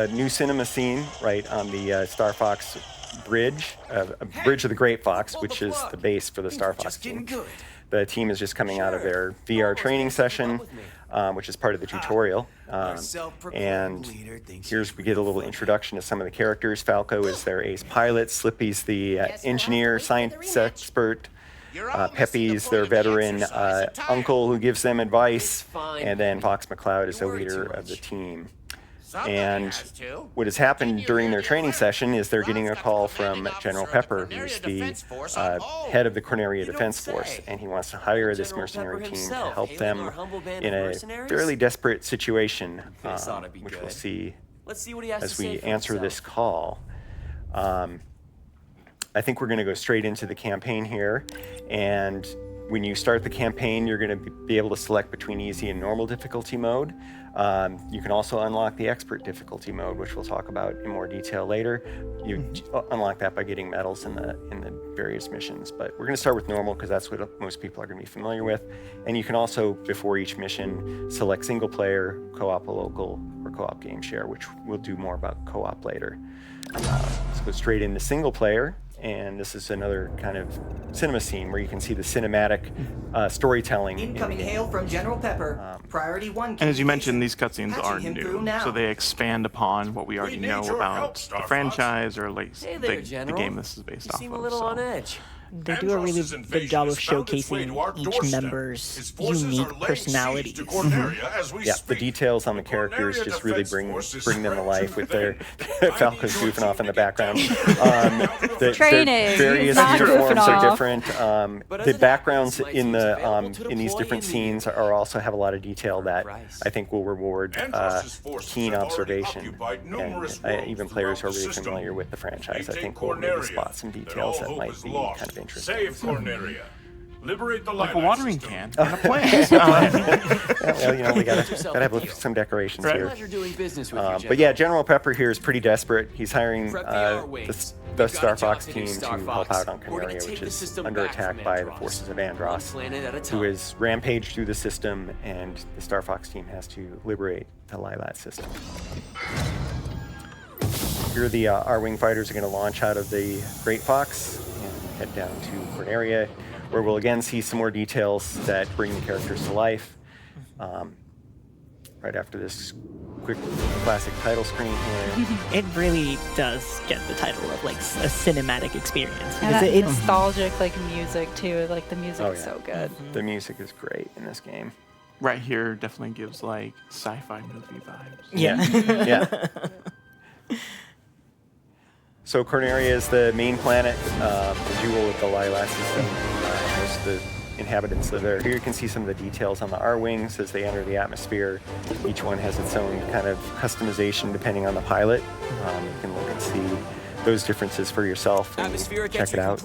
A new cinema scene right on the Star Fox bridge, Bridge of the Great Fox, which is the base for the Star Fox team. The team is just coming out of their VR training session, which is part of the tutorial. And here's we get a little introduction to some of the characters. Falco is their ace pilot. Slippy's the engineer, science expert. Pepe's their veteran uncle who gives them advice. And then Fox McCloud is the leader of the team. And what has happened during their training session is they're getting a call from General Pepper, who's the head of the Corneria Defense Force, and he wants to hire this mercenary team to help them in a fairly desperate situation, which we'll see as we answer this call. I think we're going to go straight into the campaign here, and when you start the campaign, you're going to be able to select between easy and normal difficulty mode. You can also unlock the expert difficulty mode, which we'll talk about in more detail later. You unlock that by getting medals in the various missions. But we're going to start with normal because that's what most people are going to be familiar with. And you can also, before each mission, select single player, co-op local, or co-op game share, which we'll do more about co-op later. Let's go straight into single player. And this is another kind of cinema scene where you can see the cinematic storytelling. Incoming hail from General Pepper. Priority 1. And as you mentioned, these cutscenes are new, so they expand upon what we already know about the franchise, or at least the game this is based off of. You seem a little on edge. They do a really good job of showcasing each member's unique personalities. Yeah, the details on the characters just really bring them to life with their Falcon's goofing off in the background. The various uniforms are different. The backgrounns in these different scenes are also have a lot of detail that I think will reward keen observation. And even players who are really familiar with the franchise, I think will maybe spot some details that might be kind of interesting. Save Corneria. Liberate the like a watering can and a plant. Well, you know, we gotta have some decorations here. But yeah, General Pepper here is pretty desperate. He's hiring the Star Fox team to help out on Corneria, which is under attack by the forces of Andross, who is rampaged through the system, and the Star Fox team has to liberate the Lylat system. Here the R-Wing fighters are going to launch out of the Great Fox and head down to Corneria, where we'll again see some more details that bring the characters to life. Right after this quick classic title screen here. It really does get the title of like a cinematic experience. And that nostalgic like music too. Like the music is so good. The music is great in this game. Right here definitely gives like sci-fi movie vibes. Yeah. Yeah. So Corneria is the main planet, the jewel of the Lylat system. Most of the inhabitants live there. Here you can see some of the details on the R-Wings as they enter the atmosphere. Each one has its own kind of customization depending on the pilot. You can look and see those differences for yourself and check it out.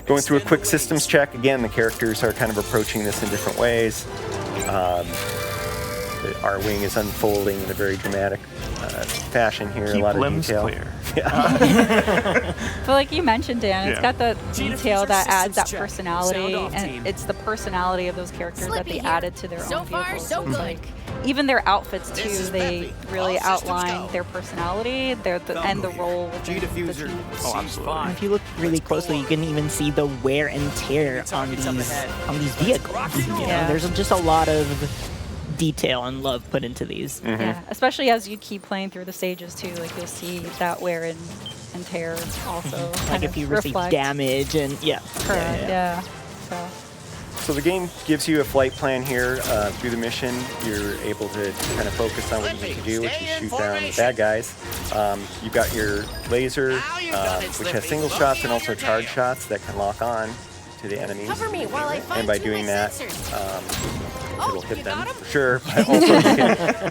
Going through a quick systems check, again, the characters are kind of approaching this in different ways. The R-Wing is unfolding in a very dramatic fashion here. Keep a lot of limbs detail. Clear. But like you mentioned, Dan, it's got the detail that adds that personality, and it's the personality of those characters that they added to their own vehicles. So it's like even their outfits too, they really outline their personality, and the role within the team. Oh, absolutely. And if you look really closely, you can even see the wear and tear on these vehicles. You know, there's just a lot of detail and love put into these. Yeah, especially as you keep playing through the stages too, like you'll see that wear and tear also. Like if you receive damage and Correct, yeah. So the game gives you a flight plan here through the mission. You're able to kind of focus on what you need to do, which is shoot down the bad guys. You've got your laser, which has single shots and also charge shots that can lock on to the enemies. And by doing that, it'll hit them for sure, but also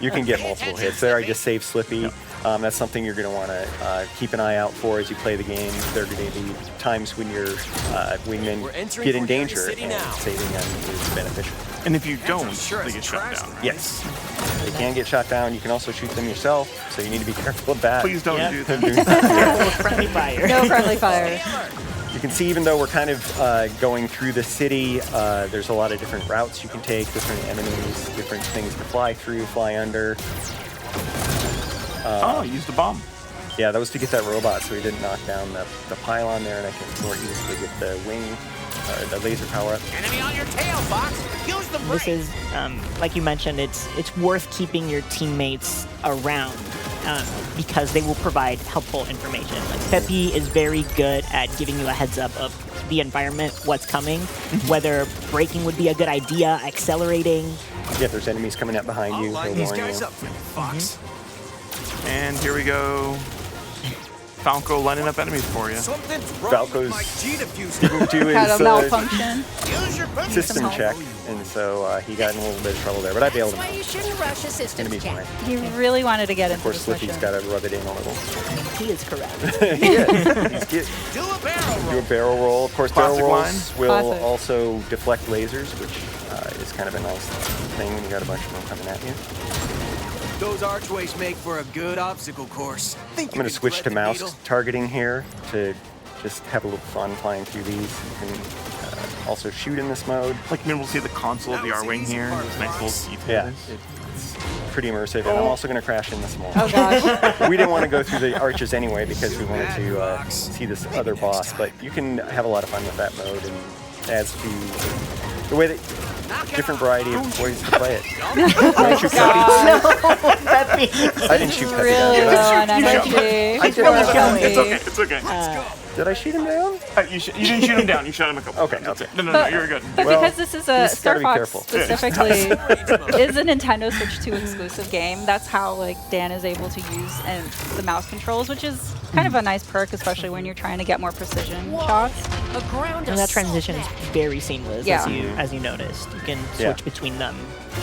you can get multiple hits. There I just saved Slippy. That's something you're going to want to keep an eye out for as you play the game. There are going to be times when your wingmen get in danger, and saving them is beneficial. And if you don't, they get shot down, right? Yes. They can get shot down. You can also shoot them yourself, so you need to be careful of that. Please don't do that. No friendly fire. No friendly fire. You can see, even though we're kind of going through the city, there's a lot of different routes you can take, different enemies, different things to fly through, fly under. Oh, he used a bomb. Yeah, that was to get that robot so he didn't knock down the pylon there, and I can more easily get the wing, the laser power up. Enemy on your tail, Fox. Use the brake. This is, like you mentioned, it's worth keeping your teammates around because they will provide helpful information. Like Pepe is very good at giving you a heads up of the environment, what's coming, whether braking would be a good idea, accelerating. Yeah, if there's enemies coming up behind you, Line he'll these warn guys you. up for you, Fox. And here we go. Falco lining up enemies for you. Something's wrong Falco's with my G diffuser. Didn't do Had a his malfunction. Use your boots. system check, and so he got in a little bit of trouble there, but I bailed him That's why out. you shouldn't rush a It's system gonna be check. fine. He really wanted to get Of into course, this Slippy's mission. got to rub it in a little. He is correct. He is. He's Do a barrel do roll. a barrel roll. Of course, Classic barrel rolls line. will Classic. also deflect lasers, which is kind of a nice thing when you got a bunch of them coming at you. Those archways make for a good obstacle course. I'm going to switch to mouse targeting here to just have a little fun flying through these. You can also shoot in this mode. Like, we'll see the console of the R-Wing here. This nice little detail. Yeah, it's pretty immersive, and I'm also going to crash in the small. Oh gosh. We didn't want to go through the arches anyway because we wanted to see this other boss, but you can have a lot of fun with that mode, and adds to the way that different variety of ways to play it. I shoot Peppy. I didn't shoot Peppy Really down. low on energy. I did. It's okay. It's okay. Did I shoot him down? You didn't shoot him down. You shot him a couple. Okay, That's okay. it. No, But- you're good. But Well, because this is a he's Star gotta be Fox careful. specifically is a Nintendo Switch 2 exclusive game, that's how like Dan is able to use the mouse controls, which is kind of a nice perk, especially when you're trying to get more precision shots. A ground And that assault transition is deck. very seamless, Yeah. as you noticed. You can switch Yeah. between them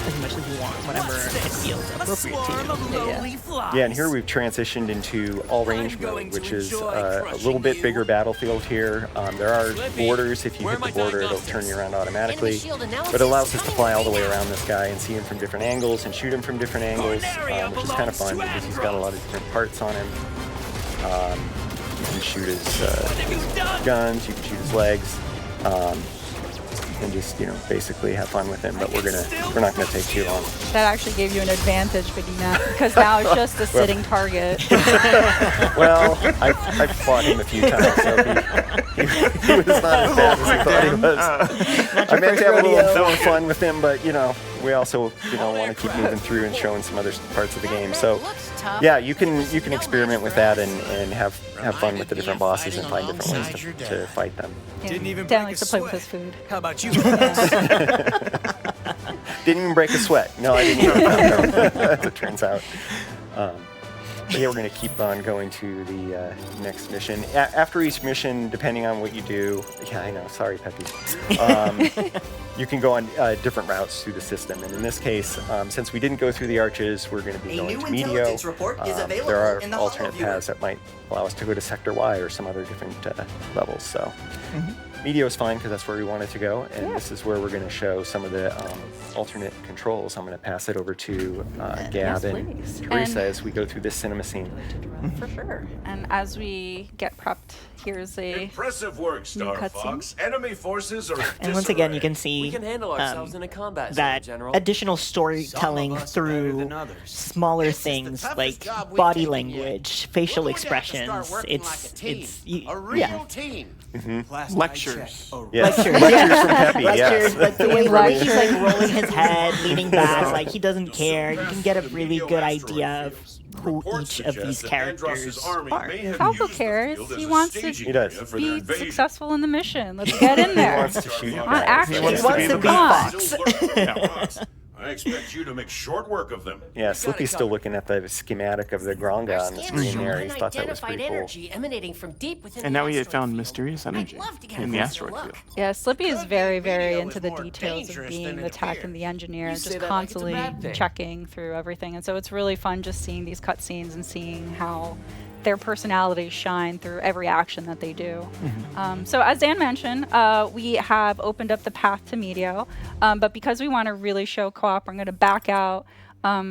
as much as you want, whenever it feels appropriate to you. Yeah, and here we've transitioned into all-range mode, which is a little bit bigger battlefield here. There are borders. If you hit the border, it'll turn you around automatically. But it allows us to fly all the way around this guy and see him from different angles and shoot him from different angles, which is kind of fun because he's got a lot of different parts on him. You can shoot his guns, you can shoot his legs, and just basically have fun with him. But we're not gonna take too long. That actually gave you an advantage, because now it's just a sitting target. Well, I've fought him a few times, so he was not as bad as he thought he was. I meant to have a little fun with him, but we also want to keep moving through and showing some other parts of the game. So yeah, you can experiment with that and have fun with the different bosses and find different ways to fight them. Didn't even Dan break likes a to play with sweat. his food. How about you? Didn't even break a sweat. No, I didn't. As it turns out. But yeah, we're going to keep on going to the next mission. After each mission, depending on what you do, yeah, I know, sorry, Peppy. You can go on different routes through the system. And in this case, since we didn't go through the arches, we're going to be A going new to Meteo. intelligence report is available There are in the alternate Holo Viewer. paths that might allow us to go to Sector Y or some other different levels. So Meteo is fine because that's where we wanted to go. And this is where we're going to show some of the alternate controls. I'm going to pass it over to Gab and please. Teresa And- as we go through this cinema scene. For sure. And as we get prepped, here's a Impressive work, Star cutscene. Fox. Enemy forces are in And once again, you disarray. can see We can handle ourselves in a combat zone, that General. additional storytelling Some of us better through than others. smaller This is the things toughest like job we've body taken yet. language, facial We're going to have to start expressions. working like a team. A real Yeah. team. Last Lectures. I checked, a Yes. Lectures. Lectures from Peppy, Lectures, yes. like the way Lectures. he's like rolling his head, leaning back, like he doesn't care. You can get a really good idea of who each of these characters are. Falco cares. He wants to He does. be successful in the mission. Let's get in there. He wants to shoot On guys. action. He wants He wants to be Come on. Fox. I expect you to make short work of them. Yeah, Slippy's still looking at the schematic of the Gronga Our on the scanners screen show there. He thought that was unidentified pretty cool. energy emanating from deep within And the now we had asteroid found field. mysterious energy I'd love to get in a the closer asteroid look. field. Yeah, Slippy is very, very Meteo into is the more details of dangerous being than the it tech and appears. the engineer, You say just that like it's a constantly bad thing. checking through everything. And so it's really fun just seeing these cutscenes and seeing how their personalities shine through every action that they do. So as Dan mentioned, we have opened up the path to Meteo, but because we want to really show co-op, I'm going to back out,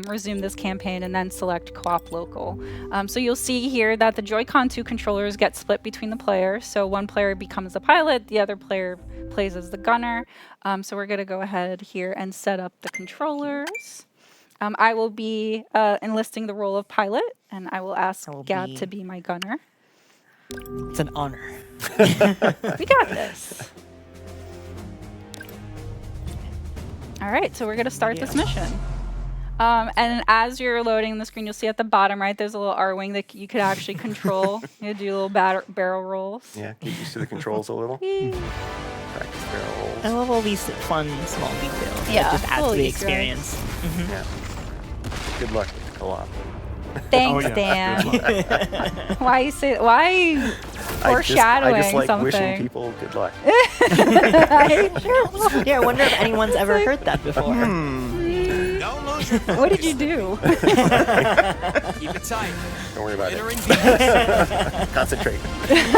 resume this campaign, and then select co-op local. So you'll see here that the Joy-Con 2 controllers get split between the players. So one player becomes the pilot, the other player plays as the gunner. So we're going to go ahead here and set up the controllers. I will be enlisting the role of pilot, and I will ask Gab to be my gunner. It's an honor. We got this. All right, so we're going to start this mission. And as you're loading the screen, you'll see at the bottom right, there's a little R-wing that you could actually control. You do little barrel rolls. Yeah, get used to the controls a little. Practice barrel rolls. I love all these fun, small details. Yeah, That just adds to totally the good. experience. Yeah. Good luck with the co-op. Thanks, Dan. Why you say? Why foreshadowing I just like something? wishing people good luck. Yeah, I wonder if anyone's ever heard that before. What did you do? Keep it tight. Don't worry about Entering it. Concentrate.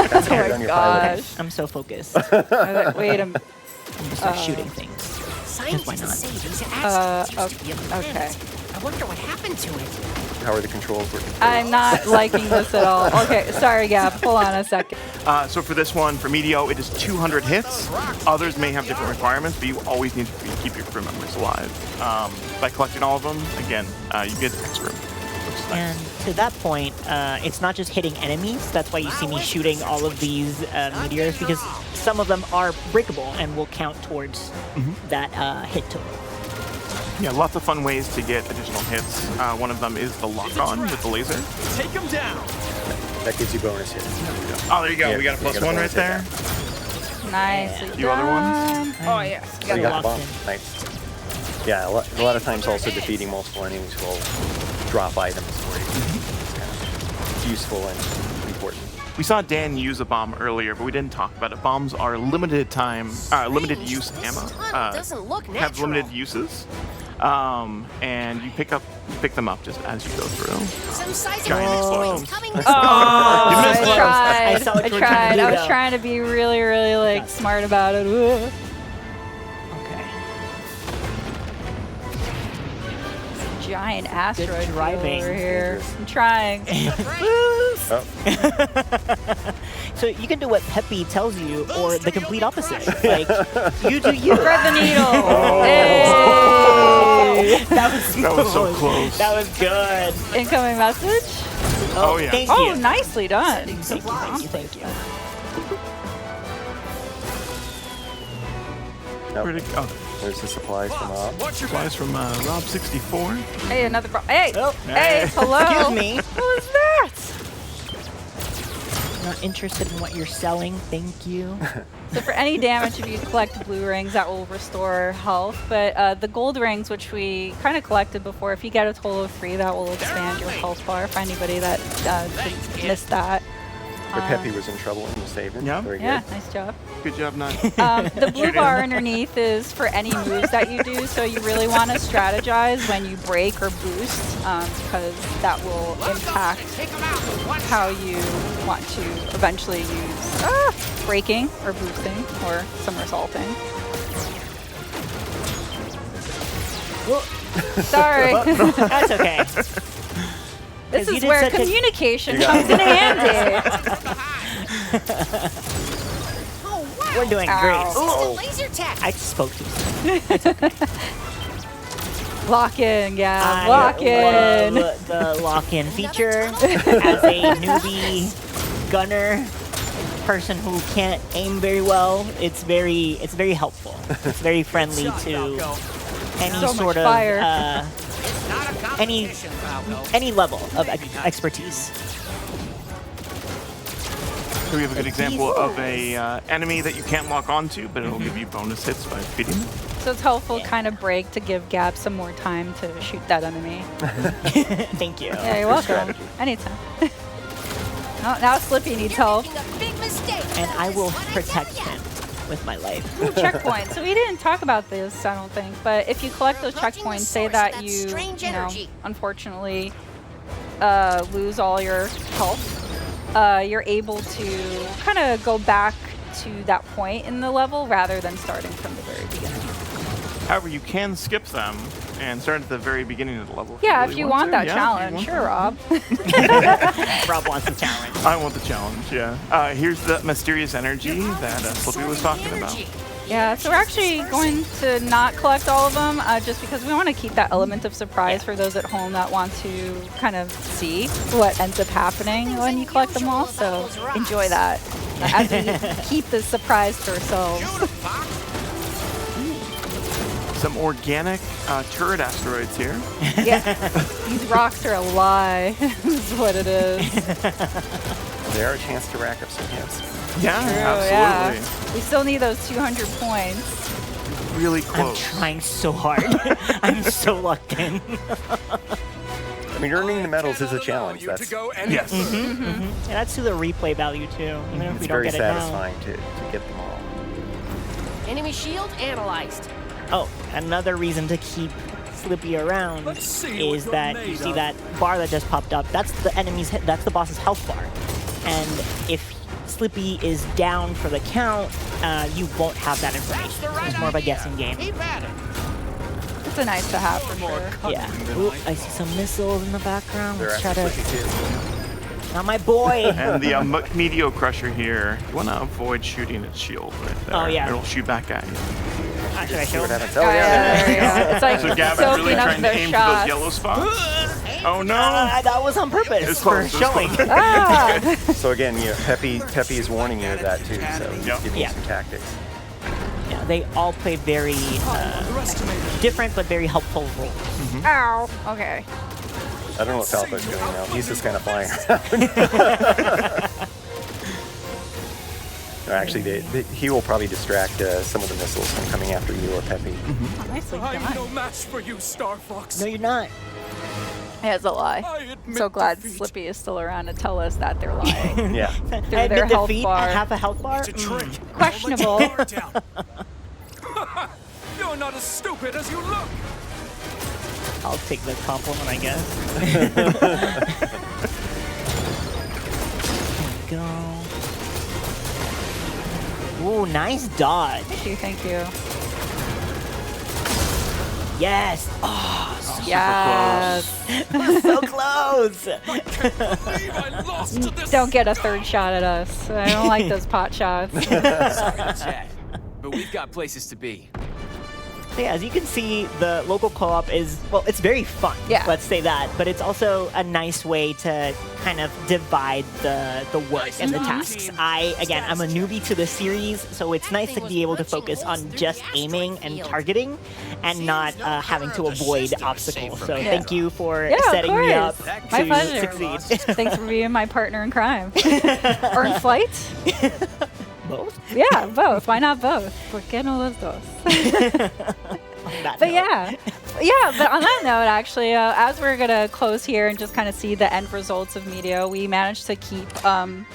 Concentrate on your pilot. I'm so focused. Wait a minute. I'm just like shooting things. Scientists why not? say these asteroids used to be a planet. okay. I wonder what happened to it. How are the controls working? I'm not liking this at all. Okay, sorry, Gab. Hold on a second. So for this one, for Meteo, it is 200 hits. Others may have different requirements, but you always need to keep your crew members alive. By collecting all of them, again, you get extra. And to that point, it's not just hitting enemies. That's why you see me shooting all of these meteors, because some of them are breakable and will count towards that hit total. Yeah, lots of fun ways to get additional hits. One of them is the lock-on with the laser. Take them down. That gives you bonus hits. Oh, there you go. Yeah, We got a you plus get a one right bonus there. Nice. A few other ones. Oh yeah. So you got the bomb. in. Nice. Yeah, a lot of times also defeating multiple enemies will drop items for you. It's useful and important. We saw Dan use a bomb earlier, but we didn't talk about it. Bombs are limited use ammo. Doesn't look natural. Have limited uses, and you pick them up just as you go through. Some sizable Giant explosions explosion. coming. Oh, You missed I close. tried. I saw what I you were trying to tried. do, I was though. trying to be really, really like smart about it. Ugh. Okay. Giant asteroid driving. over here. I'm trying. Oh, So you can do what Peppy tells you, or the complete opposite. Like, you do you. Thread the needle. Oh. Hey. That was so close. That was good. Incoming message. Oh, yeah. Thank Oh, you. nicely done. Thank you. Thank you. no. Where'd it go? There's the supplies from Rob. Watch your Supplies from Rob64. Hey, another Hey. Oh. Hey, hello. Excuse me. Who is that? Not interested in what you're selling. Thank you. So for any damage, if you collect blue rings, that will restore health. But the gold rings, which we kind of collected before, if you get a total of 3, that will expand your health bar for anybody that missed that. Where Peppy was in trouble and you saved him. Yeah. Very Yeah, good. nice job. Good job, not. The blue bar underneath is for any moves that you do, so you really want to strategize when you break or boost, because that will impact how you want to eventually use breaking or boosting or somersaulting. Sorry. That's okay. This 'Cause you is did where such a- communication comes in handy. Oh, wow. We're doing Ow. great. Instant laser tech. I spoke too soon. Lock in, yeah. I Lock in. love the lock-in feature. As a newbie gunner, person who can't aim very well, it's very helpful. It's very friendly to any So much sort of fire. any level of expertise. So we have a good example of a enemy that you can't lock onto, but it'll give you bonus hits by defeating them. So it's helpful kind of break to give Gab some more time to shoot that enemy. Thank you. Yeah, you're welcome. strategy. Anytime. Oh, now Slippy needs help. Making a big mistake. And I will What protect said, him with my life. Ooh, checkpoint. So we didn't talk about this, I don't think, but if you collect those checkpoints, say that you know, unfortunately lose all your health, you're able to kind of go back to that point in the level rather than starting from the very beginning. However, you can skip them and start at the very beginning of the level. Yeah, really if you want to. that Yeah, challenge, if you sure, want Rob. Rob wants the challenge. I want the challenge, yeah. Here's the mysterious energy that Slippy was talking about. Yeah, so we're actually going to not collect all of them just because we want to keep that element of surprise for those at home that want to kind of see what ends up happening when you collect them all. So enjoy that as we keep the surprise to ourselves. Some organic turret asteroids here. Yeah, these rocks are a lie. This is what it is. They are a chance to rack up some hits. Yeah, True, absolutely. yeah. We still need those 200 points. Really I'm close. trying so hard. I'm so locked in. I mean, earning the medals is a challenge. That's Yes. And that's to the replay value too, even if we it's don't very get it now. satisfying to get them all. Enemy shield analyzed. Oh, another reason to keep Slippy around is that you see that bar that just popped up. That's the enemy's. That's the boss's health bar, and if Slippy is down for the count, you won't have that information. It's more of a guessing game. It's a nice to have for sure. Yeah. Ooh, I see some missiles in the background. They're Let's try actually to. too. Not my boy. And the Meteo Crusher here, you want to avoid shooting its shield right there. Oh, yeah. It'll shoot back at you. Should I See show what him? happens. Oh yeah, there you go. It's like So Gavin's soaking really up trying to their aim for those shots. yellow spots. Oh no! That was on purpose It's for close, it's showing. close. Ah! So again, Peppy is warning you of that too. So he's Yep. giving you Yeah. some tactics. Yeah, they all play very different but very helpful roles. Ow. Okay. I don't know what Falco's doing now. He's just kind of flying around. Or actually, he will probably distract some of the missiles from coming after you or Peppy. Oh, nicely done. no match for you, Star Fox. No, you're not. Yeah, it's a lie. I admit So glad defeat. Slippy is still around to tell us that they're lying. Yeah. Through I their admit health defeat. bar. I have a health bar. It's a trick. Questionable. I'll let you guard down. You're not as stupid as you look. I'll take the compliment, I guess. There we go. Ooh, nice dodge. Thank you. Yes. Oh, Yes. so close. Believe I lost to this. Don't get a third shot at us. I don't like those pot shots. Sorry to chat, but we've got places to be. So yeah, as you can see, the local co-op is, well, it's very fun. Yeah. Let's say that. But it's also a nice way to kind of divide the work and the tasks. I'm a newbie to the series, so it's nice to be able to focus on just aiming and targeting and not having to avoid obstacles. So thank you for Yeah, of setting me up course. My to pleasure. succeed. Thanks for being my partner in crime. Or in flight. Both? Yeah, both. Why not both? ¿Por qué no los dos? That But note. yeah, but on that note, actually, as we're gonna close here and just kind of see the end results of Meteo, we managed to keep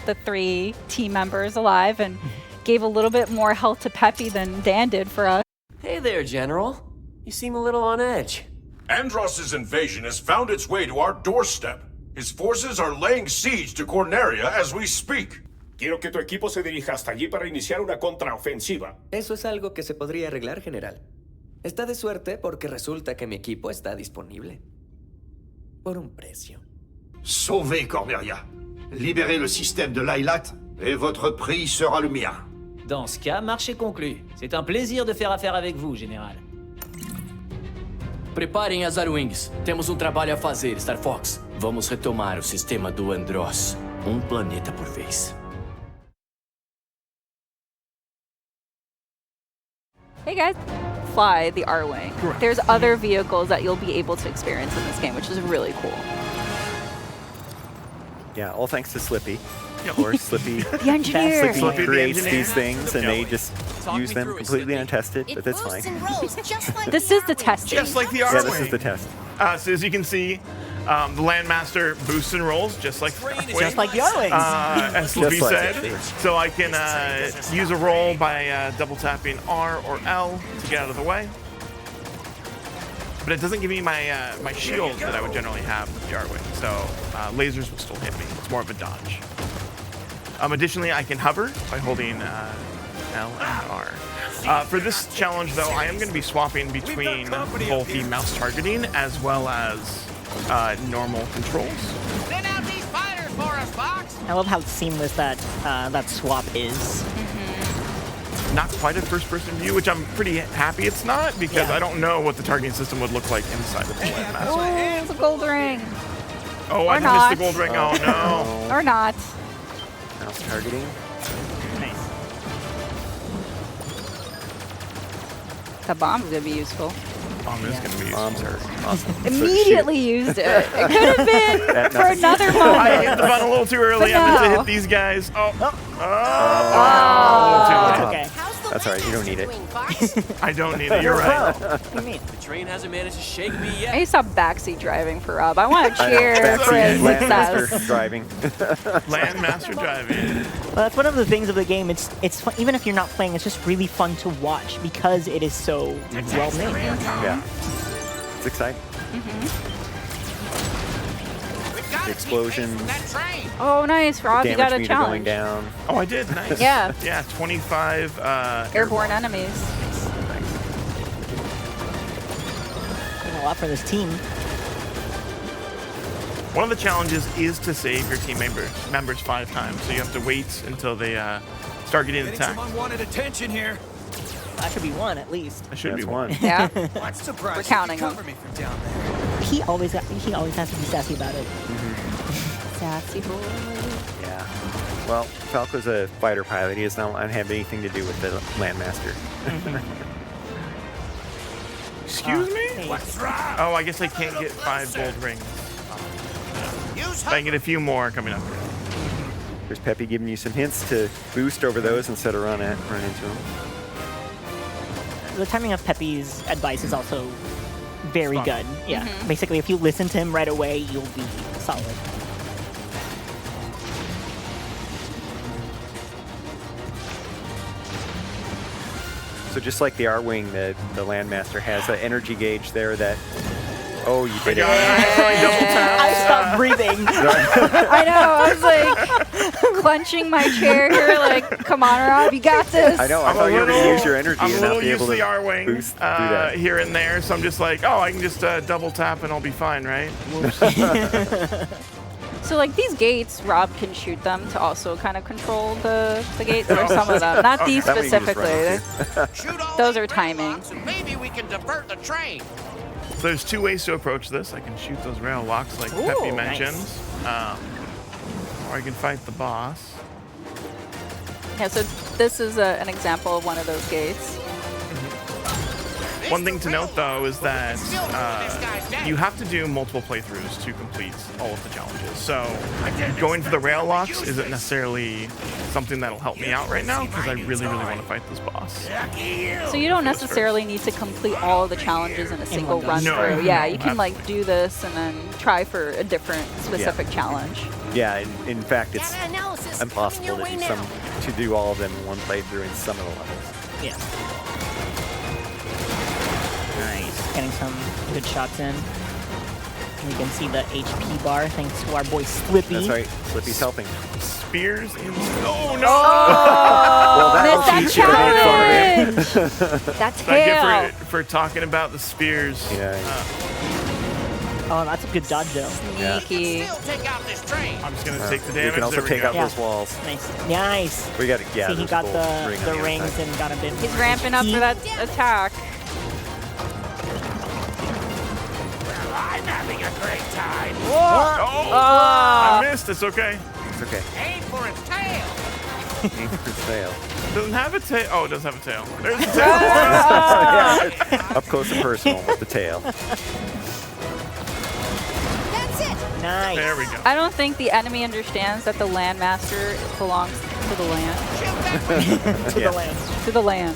the 3 team members alive and gave a little bit more health to Peppy than Dan did for us. Hey there, General. You seem a little on edge. Andross's invasion has found its way to our doorstep. His forces are laying siege to Corneria as we speak. Quiero que tu equipo se dirija hasta allí para iniciar una contraofensiva. Eso es algo que se podría arreglar, General. Está de suerte porque resulta que mi equipo está disponible. Por un precio. Sauvez Corneria. Libérez le système de Lylat et votre prix sera le mien. Dans ce cas, marché conclu. C'est un plaisir de faire affaire avec vous, Général. Preparem as Arwings. Temos um trabalho a fazer, Star Fox. Vamos retomar o sistema do Andross. Planeta por vez. Hey guys, fly the R-Wing. There's other vehicles that you'll be able to experience in this game, which is really cool. Yeah, all thanks to Slippy. Of course, Slippy. The engineer. Slippy creates these things, and they just use them completely untested, but that's fine. This is the testing. Just like the Yeah, R-Wing. this is the test. So as you can see, the Landmaster boosts and rolls just like the R-Wing. Just like the R-Wings. As Slippy Just like said. it. So I can use a roll by double tapping R or L to get out of the way. But it doesn't give me my my shield that I would generally have with the R-Wing. So lasers will still hit me. It's more of a dodge. Additionally, I can hover by holding L and R. For this challenge, though, I am going to be swapping between both the mouse targeting as well as normal controls. Send out these fighters for us, Fox. I love how seamless that that swap is. not quite a first-person view, which I'm pretty happy it's not, because I don't know what the targeting system would look like inside of the Landmaster. Oh, it's a gold ring. Oh, I missed the gold ring. Oh, no. Or not. Mouse targeting. Nice. The bomb's gonna be useful. Bomb is going to be Bombs are awesome. Immediately used it. It could have been for another moment. I hit the button a little too early. I meant to hit these guys. Oh. That's okay. That's all right. You don't need it. I don't need it. You're right. What do you mean? The train hasn't managed to shake me yet. I need to stop backseat driving for Rob. I want to cheer for his Landmaster success. driving. Landmaster driving. Well, that's one of the things of the game. It's fun, even if you're not playing, it's just really fun to watch because it is so well made. Yeah. It's exciting. The explosions. Oh, nice, Rob. You got Damage a meter going challenge. down. Oh, I did. Nice. Yeah. Yeah, 25 Airborne enemies. Doing a lot for this team. One of the challenges is to save your team members 5 times, so you have to wait until they start getting attacked. Some unwanted attention here. That should be one at least. That should be one. Yeah. What's surprised? We're counting them. Cover me from down there. He always has to be sassy about it. Sassy boy. Yeah. Well, Falco's a fighter pilot. He does not have anything to do with the Landmaster. Excuse me? What's wrong? Oh, I guess I can't get 5 gold rings. I can get a few more coming up. There's Peppy giving you some hints to boost over those instead of run into them. The timing of Pepe's advice is also very Fun. good. Yeah. Basically, if you listen to him right away, you'll be solid. So just like the R-Wing, the Landmaster has an energy gauge there that... Oh, you did it. I stopped breathing. I know. I was like clenching my chair here, like, come on, Rob, you got this. I know. I thought you were going to use your energy I'm a and not little be used able to the to R-Wing boost, do that. here and there, so I'm just like, oh, I can just double tap and I'll be fine, right? Whoops. So, like, these gates, Rob can shoot them to also kind of control the gates, or some of them. Not these That way you can just specifically. run Those are timing. Maybe we can divert the train. So there's 2 ways to approach this. I can shoot those rail locks like Ooh, Peppy nice. mentioned. Or I can fight the boss. Yeah, so this is an example of one of those gates. One thing to note, though, is that you have to do multiple playthroughs to complete all of the challenges. So going for the rail locks isn't necessarily something that'll help me out right now, because I really, really want to fight this boss. So you don't necessarily need to complete all of the challenges in a single one go. run No, through. Yeah, no, you can like do this and then try for a different specific challenge. Yeah, in fact, it's impossible to do all of them in one playthrough in some of the levels. Yeah. Nice. Getting some good shots in. We can see the HP bar thanks to our boy Slippy. That's right. Slippy's helping. Spears in... Oh, no! Well, that'll Missed teach you to that make fun of it. That's I tail. get for talking about the spears. Yeah. Oh, that's a good dodge though. Sneaky. Still take out this train. I'm just going to take the damage. You can also There we take go. out those walls. Nice. Nice. We got it. Yeah. See, he there's got gold ring on the other rings side. and got a bit. He's ramping up for that attack. I'm having a great time. Oh, I missed. It's okay. It's okay. Aim for its tail. Aim for its tail. It doesn't have a tail. Oh, it does have a tail. There's a tail. Yeah, up close and personal with the tail. Nice. There we go. I don't think the enemy understands that the Landmaster belongs to the land. To the land. To the land.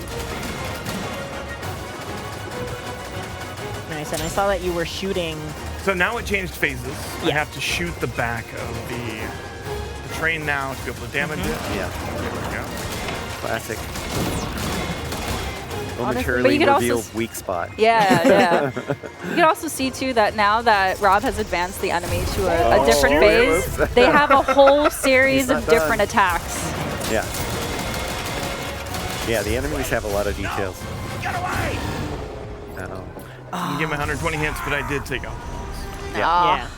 Nice. And I saw that you were shooting. So now it changed phases. I Yeah. have to shoot the back of the train now to be able to damage it. Yeah. There we go. Classic. But Momentarily you could also reveal weak spot. Yeah, yeah. You can also see too that now that Rob has advanced the enemy to a different Oh, phase, whoops. they have a whole series He's of not different done. attacks. Yeah. Yeah, the enemies have a lot of details. Get away. I know. I can give him 120 hits, but I did take out. Yeah.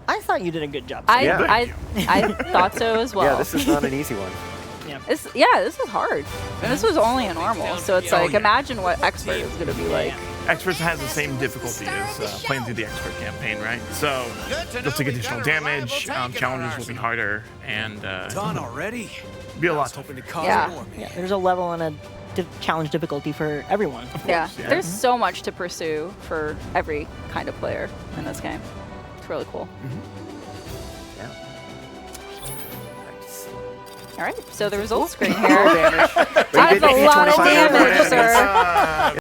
I thought you did a good job. I Yeah. I thought so as well. Yeah, this is not an easy one. Yeah. This is hard. And this was only a normal, so it's like, imagine what expert is going to be like. Experts has the same difficulty as playing through the expert campaign, right? So they'll take additional damage, challenges will be harder, and Done already? Be a lot tougher. Yeah, there's a level and a challenge difficulty for everyone. Yeah, there's so much to pursue for every kind of player in this game. It's really cool. All right, so the results screen here. That's a lot of damage, sir.